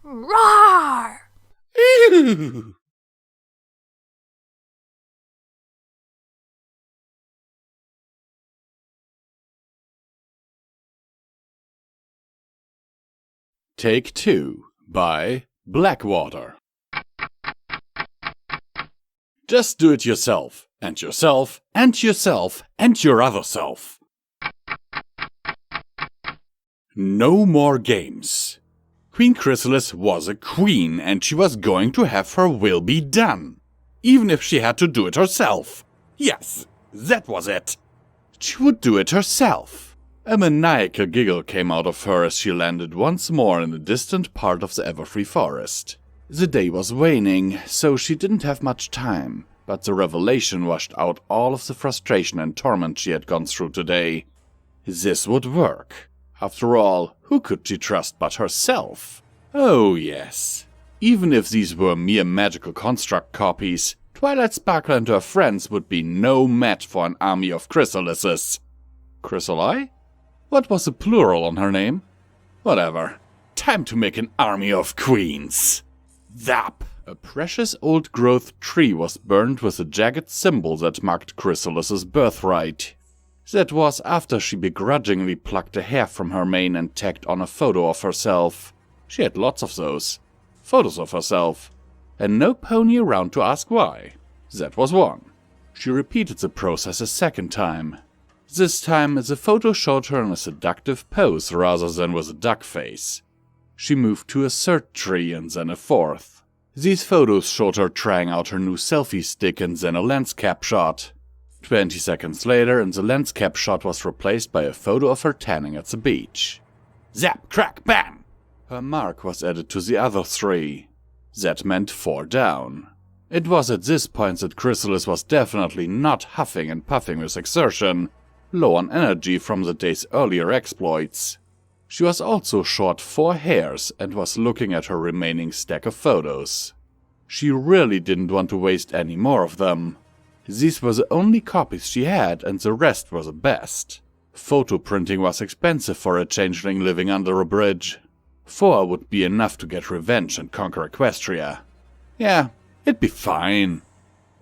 Roar! Take 2 by BlackWater. Just do it yourself, and yourself, and yourself, and your other self. No more games. Queen Chrysalis was a queen, and she was going to have her will be done. Even if she had to do it herself. Yes, that was it. She would do it herself. A maniacal giggle came out of her as she landed once more in a distant part of the Everfree forest. The day was waning, so she didn't have much time, but the revelation washed out all of the frustration and torment she had gone through today. This would work. After all, who could she trust but herself? Oh yes. Even if these were mere magical construct copies, Twilight Sparkle and her friends would be no match for an army of chrysalises. Chrysali? What was the plural on her name? Whatever. Time to make an army of queens. Zap! A precious old-growth tree was burned with a jagged symbol that marked Chrysalis's birthright. That was after she begrudgingly plucked a hair from her mane and tacked on a photo of herself. She had lots of those. Photos of herself. And no pony around to ask why. That was one. She repeated the process a second time. This time, the photo showed her in a seductive pose rather than with a duck face. She moved to a third tree and then a fourth. These photos showed her trying out her new selfie stick and then a lens cap shot. 20 seconds later, and the lens cap shot was replaced by a photo of her tanning at the beach. Zap, crack, bam! Her mark was added to the other 3. That meant 4 down. It was at this point that Chrysalis was definitely not huffing and puffing with exertion, low on energy from the day's earlier exploits. She was also short 4 hairs and was looking at her remaining stack of photos. She really didn't want to waste any more of them. These were the only copies she had, and the rest were the best. Photo printing was expensive for a changeling living under a bridge. 4 would be enough to get revenge and conquer Equestria. Yeah, it'd be fine.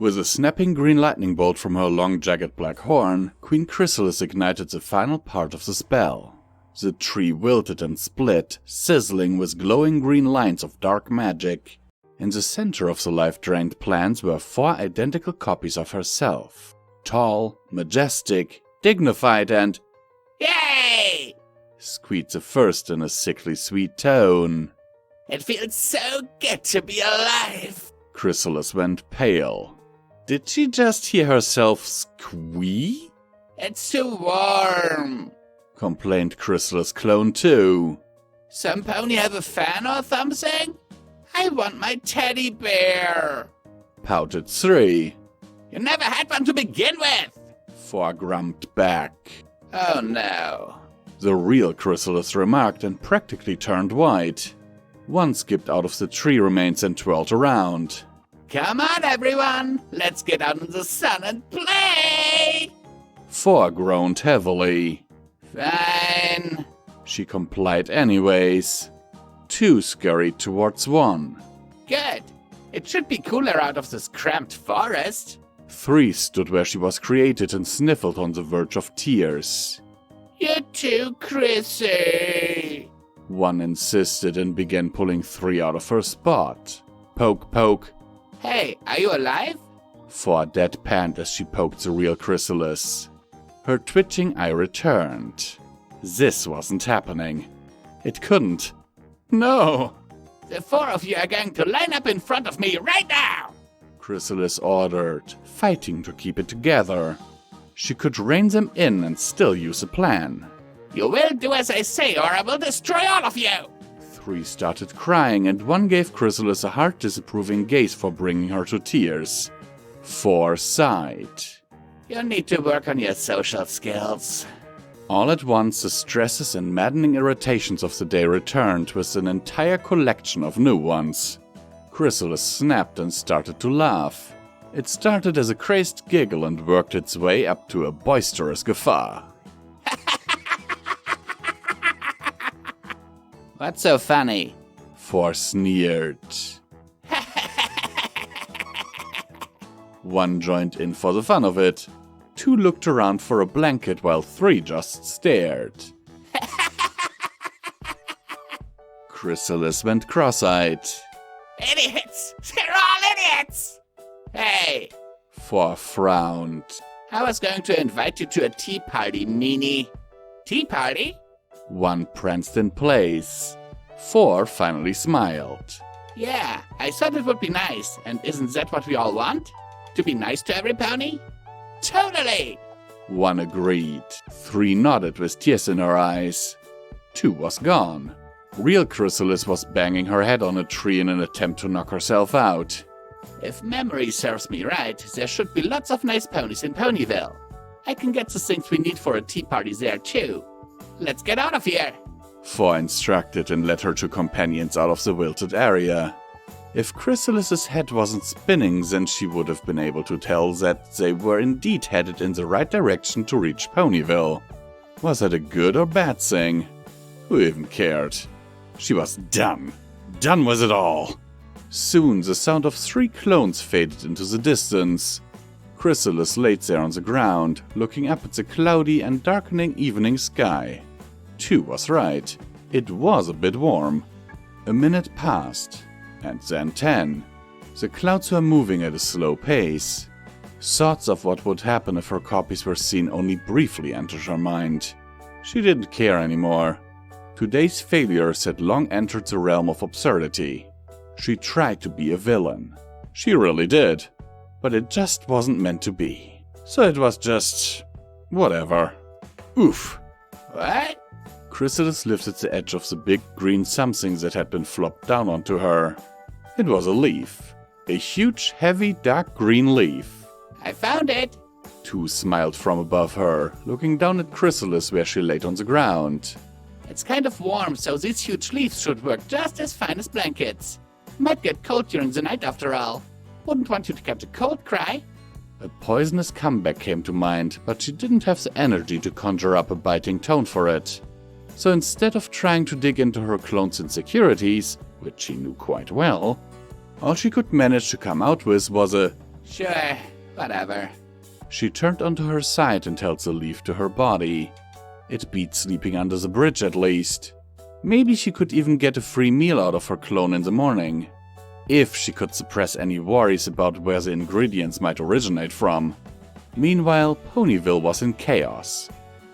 With a snapping green lightning bolt from her long jagged black horn, Queen Chrysalis ignited the final part of the spell. The tree wilted and split, sizzling with glowing green lines of dark magic. In the center of the life-drained plants were 4 identical copies of herself. Tall, majestic, dignified, and Yay! squeaked the first in a sickly sweet tone. It feels so good to be alive. Chrysalis went pale. Did she just hear herself squee? It's too warm. Complained Chrysalis' clone too. Some pony have a fan or something? I want my teddy bear. Pouted 3. You never had one to begin with. 4 grumped back. Oh no. The real Chrysalis remarked and practically turned white. 1 skipped out of the tree remains and twirled around. Come on, everyone. Let's get out in the sun and play. 4 groaned heavily. Fine. She complied anyways. 2 scurried towards 1. Good. It should be cooler out of this cramped forest. 3 stood where she was created and sniffled on the verge of tears. You're too Chrissy. 1 insisted and began pulling 3 out of her spot. Poke, poke. Hey, are you alive? 4 deadpanned as she poked the real Chrysalis. Her twitching eye returned. This wasn't happening. It couldn't. No! The 4 of you are going to line up in front of me right now! Chrysalis ordered, fighting to keep it together. She could rein them in and still use a plan. You will do as I say, or I will destroy all of you! 3 started crying, and 1 gave Chrysalis a hard disapproving gaze for bringing her to tears. 4 sighed. You need to work on your social skills. All at once, the stresses and maddening irritations of the day returned with an entire collection of new ones. Chrysalis snapped and started to laugh. It started as a crazed giggle and worked its way up to a boisterous guffaw. What's so funny? 4 sneered. 1 joined in for the fun of it. 2 looked around for a blanket while 3 just stared. Chrysalis went cross-eyed. Idiots! They're all idiots! Hey! 4 frowned. I was going to invite you to a tea party, meanie. Tea party? 1 pranced in place. 4 finally smiled. Yeah, I thought it would be nice. And isn't that what we all want? To be nice to every pony? Totally! 1 agreed. 3 nodded with tears in her eyes. 2 was gone. Real Chrysalis was banging her head on a tree in an attempt to knock herself out. If memory serves me right, there should be lots of nice ponies in Ponyville. I can get the things we need for a tea party there too. Let's get out of here! 4 instructed and led her two companions out of the wilted area. If Chrysalis's head wasn't spinning, then she would have been able to tell that they were indeed headed in the right direction to reach Ponyville. Was that a good or bad thing? Who even cared? She was done. Done with it all. Soon the sound of 3 clones faded into the distance. Chrysalis laid there on the ground, looking up at the cloudy and darkening evening sky. 2 was right. It was a bit warm. A minute passed, and then 10. The clouds were moving at a slow pace. Thoughts of what would happen if her copies were seen only briefly entered her mind. She didn't care anymore. Today's failures had long entered the realm of absurdity. She tried to be a villain. She really did. But it just wasn't meant to be. So it was just... whatever. Oof. What? Chrysalis lifted the edge of the big green something that had been flopped down onto her. It was a leaf. A huge, heavy, dark green leaf. I found it! 2 smiled from above her, looking down at Chrysalis where she laid on the ground. It's kind of warm, so these huge leaves should work just as fine as blankets. Might get cold during the night after all. Wouldn't want you to catch a cold, Cry. A poisonous comeback came to mind, but she didn't have the energy to conjure up a biting tone for it. So instead of trying to dig into her clone's insecurities, which she knew quite well, all she could manage to come out with was a Sure, whatever. She turned onto her side and held the leaf to her body. It beat sleeping under the bridge at least. Maybe she could even get a free meal out of her clone in the morning. If she could suppress any worries about where the ingredients might originate from. Meanwhile, Ponyville was in chaos.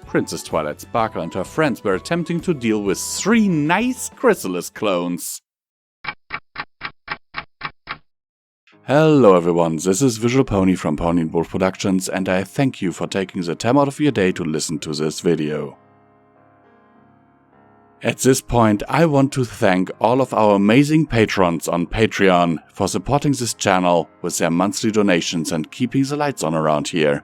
Princess Twilight Sparkle and her friends were attempting to deal with 3 nice Chrysalis clones. Hello everyone, this is Visual Pony from Pony&Wolf Productions, and I thank you for taking the time out of your day to listen to this video. At this point, I want to thank all of our amazing patrons on Patreon for supporting this channel with their monthly donations and keeping the lights on around here.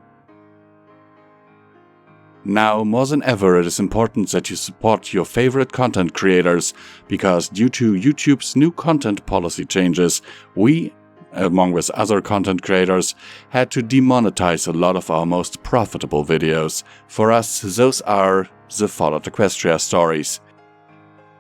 Now, more than ever, it is important that you support your favorite content creators, because due to YouTube's new content policy changes, we, along with other content creators, had to demonetize a lot of our most profitable videos. For us, those are the Fallout Equestria stories.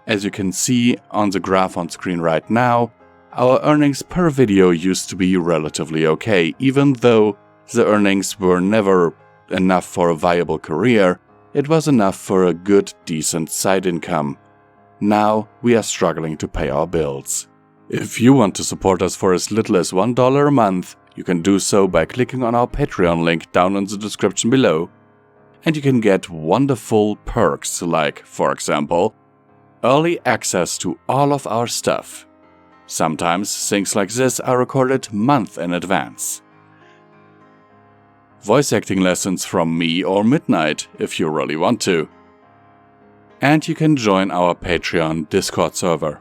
As you can see on the graph on screen right now, our earnings per video used to be relatively okay. Even though the earnings were never enough for a viable career, it was enough for a good, decent side income. Now we are struggling to pay our bills. If you want to support us for as little as $1 a month, you can do so by clicking on our Patreon link down in the description below. And you can get wonderful perks like, for example, early access to all of our stuff. Sometimes things like this are recorded months in advance. Voice acting lessons from me or Midnight, if you really want to. And you can join our Patreon Discord server.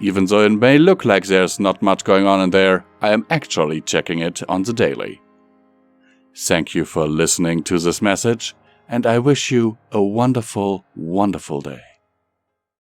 Even though it may look like there's not much going on in there, I am actually checking it on the daily. Thank you for listening to this message, and I wish you a wonderful, wonderful day.